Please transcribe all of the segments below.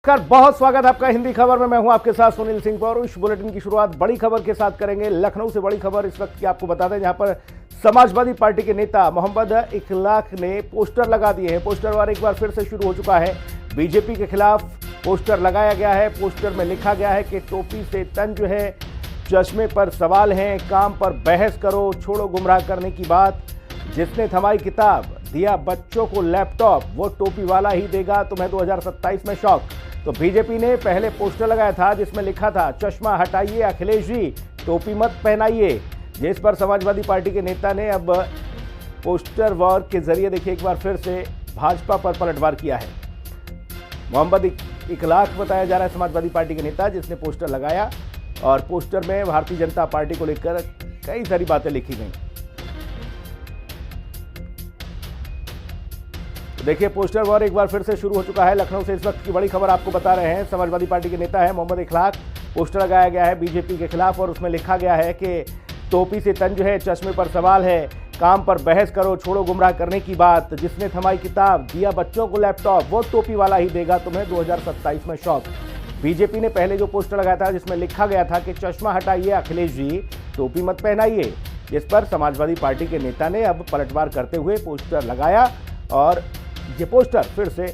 नमस्कार, बहुत स्वागत है आपका हिंदी खबर में। मैं हूं आपके साथ सुनील सिंह पौरुष। बुलेटिन की शुरुआत बड़ी खबर के साथ करेंगे। लखनऊ से बड़ी खबर इस वक्त की आपको बता दें, जहां पर समाजवादी पार्टी के नेता मोहम्मद इखलाक ने पोस्टर लगा दिए हैं। पोस्टर वार एक बार फिर से शुरू हो चुका है। बीजेपी के खिलाफ पोस्टर लगाया गया है। पोस्टर में लिखा गया है कि टोपी से तंज है, चश्मे पर सवाल हैं, काम पर बहस करो, छोड़ो गुमराह करने की बात, जिसने थमाई किताब दिया बच्चों को लैपटॉप, वो टोपी वाला ही देगा तुम्हें 2027 में शौक। तो बीजेपी ने पहले पोस्टर लगाया था जिसमें लिखा था चश्मा हटाइए अखिलेश जी, टोपी मत पहनाइए। जिस पर समाजवादी पार्टी के नेता ने अब पोस्टर वॉर के जरिए देखिए एक बार फिर से भाजपा पर पलटवार किया है। मोहम्मद इखलाक बताया जा रहा है समाजवादी पार्टी के नेता, जिसने पोस्टर लगाया और पोस्टर में भारतीय जनता पार्टी को लेकर कई सारी बातें लिखी गई। देखिए पोस्टर वॉर एक बार फिर से शुरू हो चुका है। लखनऊ से इस वक्त की बड़ी खबर आपको बता रहे हैं। समाजवादी पार्टी के नेता है मोहम्मद इखलाक। पोस्टर लगाया गया है बीजेपी के खिलाफ और उसमें लिखा गया है कि टोपी से तंज है, चश्मे पर सवाल है, काम पर बहस करो, छोड़ो गुमराह करने की बात, जिसने थमाई किताब दिया बच्चों को लैपटॉप, वो टोपी वाला ही देगा तुम्हें 2027 में शौक। बीजेपी ने पहले जो पोस्टर लगाया था जिसमें लिखा गया था कि चश्मा हटाइए अखिलेश जी, टोपी मत पहनाइए, जिस पर समाजवादी पार्टी के नेता ने अब पलटवार करते हुए पोस्टर लगाया और ये पोस्टर फिर से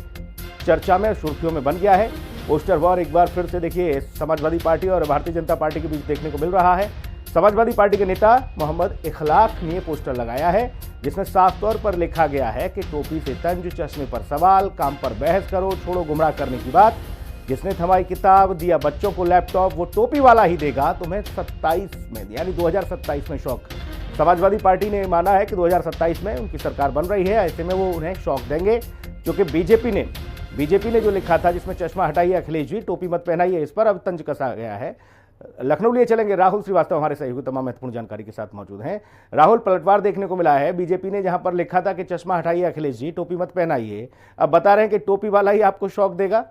चर्चा में, सुर्खियों में बन गया है। पोस्टर वॉर एक बार फिर से देखिए समाजवादी पार्टी और भारतीय जनता पार्टी के बीच देखने को मिल रहा है। समाजवादी पार्टी के नेता मोहम्मद इखलाक ने पोस्टर लगाया है जिसमें साफ तौर पर लिखा गया है कि टोपी से तंज, चश्मे पर सवाल, काम पर बहस करो, छोड़ो गुमराह करने की बात, जिसने थमाई किताब दिया बच्चों को लैपटॉप, वो टोपी वाला ही देगा तुम्हें 27 में, यानी 2027 में शौक। समाजवादी पार्टी ने माना है कि 2027 में उनकी सरकार बन रही है, ऐसे में वो उन्हें शौक देंगे, क्योंकि बीजेपी ने जो लिखा था जिसमें चश्मा हटाइए अखिलेश जी, टोपी मत पहनाइए, इस पर अब तंज कसा गया है। लखनऊ लिए चलेंगे। राहुल श्रीवास्तव हमारे सहयोगी तमाम महत्वपूर्ण जानकारी के साथ मौजूद हैं। राहुल, पलटवार देखने को मिला है। बीजेपी ने जहां पर लिखा था कि चश्मा हटाइए अखिलेश जी, टोपी मत पहनाइए, अब बता रहे हैं कि टोपी वाला ही आपको शौक देगा।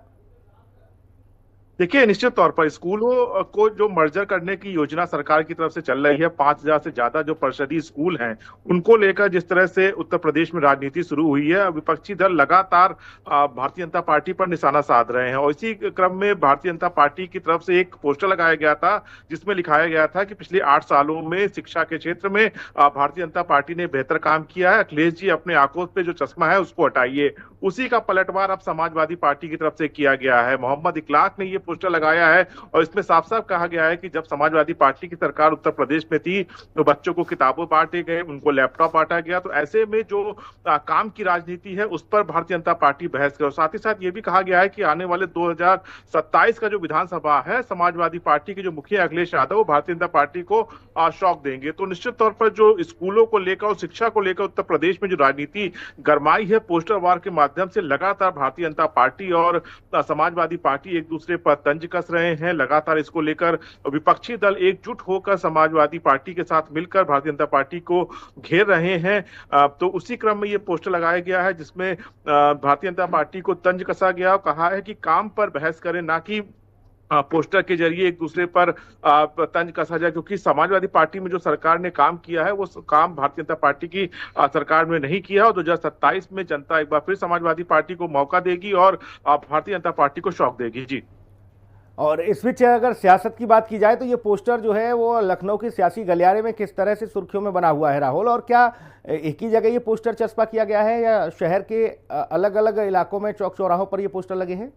देखिए, निश्चित तौर पर स्कूलों को जो मर्जर करने की योजना सरकार की तरफ से चल रही है, 5,000 से ज्यादा जो परिषदीय स्कूल हैं उनको लेकर जिस तरह से उत्तर प्रदेश में राजनीति शुरू हुई है, विपक्षी दल लगातार भारतीय जनता पार्टी पर निशाना साध रहे हैं। और इसी क्रम में भारतीय जनता पार्टी की तरफ से एक पोस्टर लगाया गया था जिसमें लिखाया गया था कि पिछले 8 सालों में शिक्षा के क्षेत्र में भारतीय जनता पार्टी ने बेहतर काम किया है, अखिलेश जी अपने आंखों पे जो चश्मा है उसको हटाइए। उसी का पलटवार अब समाजवादी पार्टी की तरफ से किया गया है। मोहम्मद इखलाक ने ये पोस्टर लगाया है और इसमें साफ साफ कहा गया है कि जब समाजवादी पार्टी की सरकार उत्तर प्रदेश में थी तो बच्चों को किताबें बांटे गए, उनको लैपटॉप बांटा गया, तो ऐसे में जो काम की राजनीति है उस पर भारतीय जनता पार्टी बहस करे। साथ ही साथ ये भी कहा गया है कि आने वाले 2027 का जो विधानसभा है, समाजवादी पार्टी के जो मुखिया अखिलेश यादव वो भारतीय जनता पार्टी को शौक देंगे। तो निश्चित तौर पर जो स्कूलों को लेकर और शिक्षा को लेकर उत्तर प्रदेश में जो राजनीति गरमाई है, पोस्टर वार के माध्यम से लगातार भारतीय जनता पार्टी और समाजवादी पार्टी एक दूसरे पर तंज कस रहे हैं। लगातार इसको लेकर विपक्षी दल एकजुट होकर समाजवादी पार्टी के साथ मिलकर भारतीय जनता पार्टी को घेर रहे हैं। तो उसी क्रम में ये पोस्टर लगाया गया है जिसमें भारतीय जनता पार्टी को तंज कसा गया और कहा है कि काम पर बहस करें, ना कि पोस्टर के जरिए एक दूसरे पर तंज कसा जाए, क्योंकि समाजवादी पार्टी में जो सरकार ने काम किया है वो काम भारतीय जनता पार्टी की सरकार में नहीं किया और 2027 में जनता एक बार फिर समाजवादी पार्टी को मौका देगी और भारतीय जनता पार्टी को शौक देगी। जी। और इस बीच अगर सियासत की बात की जाए तो ये पोस्टर जो है वो लखनऊ के सियासी गलियारे में किस तरह से सुर्खियों में बना हुआ है राहुल, और क्या एक ही जगह ये पोस्टर चस्पा किया गया है या शहर के अलग अलग इलाकों में चौक चौराहों पर ये पोस्टर लगे हैं?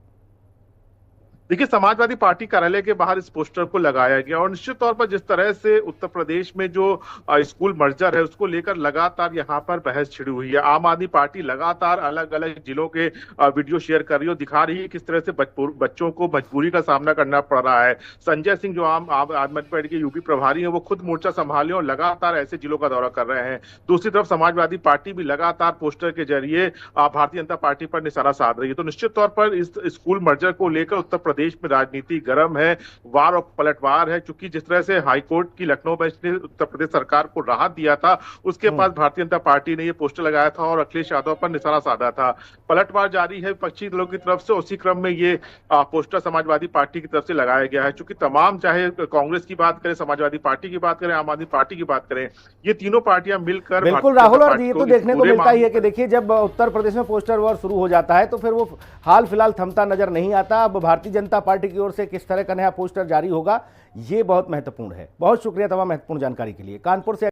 देखिए, समाजवादी पार्टी कार्यालय के बाहर इस पोस्टर को लगाया गया और निश्चित तौर पर जिस तरह से उत्तर प्रदेश में जो स्कूल मर्जर है उसको लेकर लगातार यहाँ पर बहस छिड़ी हुई है। आम आदमी पार्टी लगातार अलग अलग जिलों के वीडियो शेयर कर रही है और दिखा रही है किस तरह से बच्चों को मजबूरी का सामना करना पड़ रहा है। संजय सिंह जो आम आदमी पार्टी के यूपी प्रभारी है वो खुद मोर्चा संभाले और लगातार ऐसे जिलों का दौरा कर रहे हैं। दूसरी तरफ समाजवादी पार्टी भी लगातार पोस्टर के जरिए भारतीय जनता पार्टी पर निशाना साध रही है। तो निश्चित तौर पर इस स्कूल मर्जर को लेकर उत्तर प्रदेश में राजनीति गर्म है, वार और पलटवार है। चूंकि जिस तरह से हाईकोर्ट की लखनऊ बेंच ने उत्तर प्रदेश सरकार को राहत दिया था, उसके बाद भारतीय जनता पार्टी ने ये पोस्टर लगाया था और अखिलेश यादव पर निशाना साधा था। पलटवार जारी है विपक्षी दलों की तरफ से, उसी क्रम में ये पोस्टर समाजवादी पार्टी की तरफ से लगाया गया है। चूंकि तमाम, चाहे कांग्रेस की बात करें, समाजवादी पार्टी की बात करें, आम आदमी पार्टी की बात करें, ये तीनों पार्टियां मिलकर बिल्कुल राहुल, और ये तो देखने को मिलता ही है कि देखिए जब उत्तर प्रदेश में पोस्टर वॉर शुरू हो जाता है तो फिर वो हाल फिलहाल थमता नजर नहीं आता। अब भारतीय जनता पार्टी की ओर से किस तरह का नया पोस्टर जारी होगा, ये बहुत महत्वपूर्ण है। बहुत शुक्रिया तमाम महत्वपूर्ण जानकारी के लिए। कानपुर से